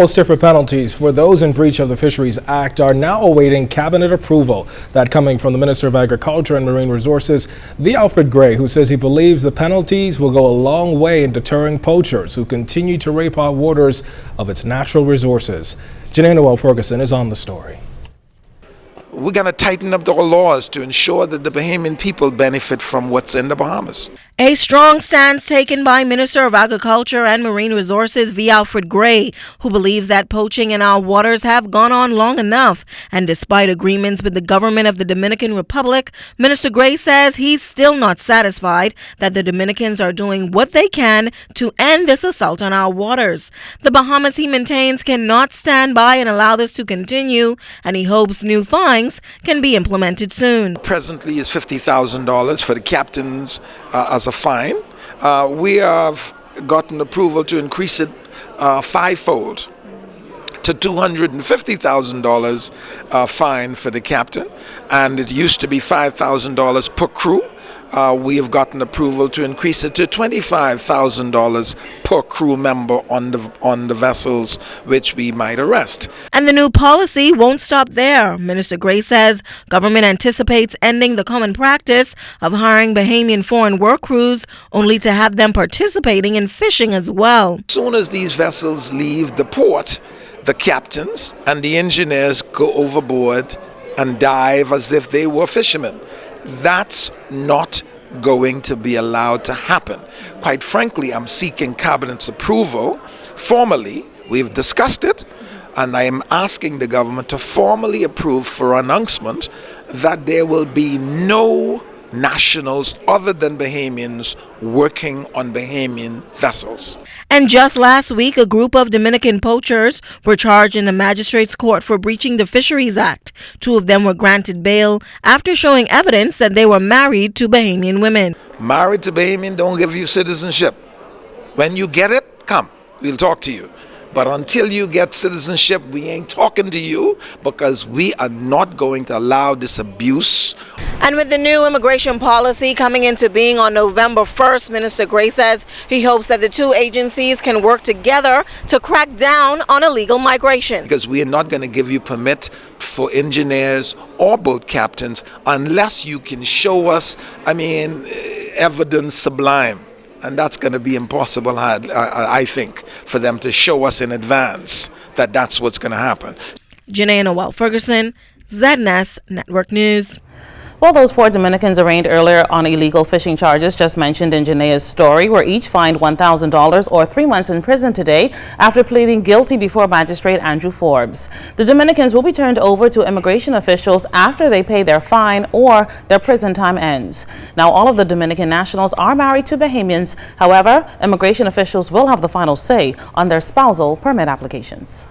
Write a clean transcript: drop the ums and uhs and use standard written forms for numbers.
Well, stiffer penalties for those in breach of the Fisheries Act are now awaiting cabinet approval. That coming from the Minister of Agriculture and Marine Resources, the Alfred Gray, who says he believes the penalties will go a long way in deterring poachers who continue to rape our waters of its natural resources. Noel-Ferguson is on the story. We're going to tighten up the laws to ensure that the Bahamian people benefit from what's in the Bahamas. A strong stance taken by Minister of Agriculture and Marine Resources V. Alfred Gray, who believes that poaching in our waters have gone on long enough. And despite agreements with the government of the Dominican Republic, Minister Gray says he's still not satisfied that the Dominicans are doing what they can to end this assault on our waters. The Bahamas, he maintains, cannot stand by and allow this to continue, and he hopes new fines can be implemented soon. Presently is $50,000 for the captains as a fine. We have gotten approval to increase it fivefold to $250,000 fine for the captain, and it used to be $5,000 per crew. We have gotten approval to increase it to $25,000 per crew member on the vessels which we might arrest. And the new policy won't stop there. Minister Gray says government anticipates ending the common practice of hiring Bahamian foreign work crews only to have them participating in fishing as well. As soon as these vessels leave the port, the captains and the engineers go overboard and dive as if they were fishermen. That's not going to be allowed to happen. Quite frankly, I'm seeking cabinet's approval formally. We've discussed it, and I am asking the government to formally approve for announcement that there will be no nationals other than Bahamians working on Bahamian vessels. And just last week, a group of Dominican poachers were charged in the magistrate's court for breaching the Fisheries Act. 2 of them were granted bail after showing evidence that they were married to Bahamian women. Married to Bahamian don't give you citizenship. When you get it, come, we'll talk to you. But until you get citizenship, we ain't talking to you, because we are not going to allow this abuse. And with the new immigration policy coming into being on November 1st, Minister Gray says he hopes that the 2 agencies can work together to crack down on illegal migration. Because we are not going to give you permit for engineers or boat captains unless you can show us, evidence sublime. And that's going to be impossible, I think, for them to show us in advance that that's what's going to happen. Noel-Ferguson, ZNS Network News. Well, those 4 Dominicans arraigned earlier on illegal fishing charges just mentioned in Janae's story were each fined $1,000 or 3 months in prison today after pleading guilty before Magistrate Andrew Forbes. The Dominicans will be turned over to immigration officials after they pay their fine or their prison time ends. Now, all of the Dominican nationals are married to Bahamians. However, immigration officials will have the final say on their spousal permit applications.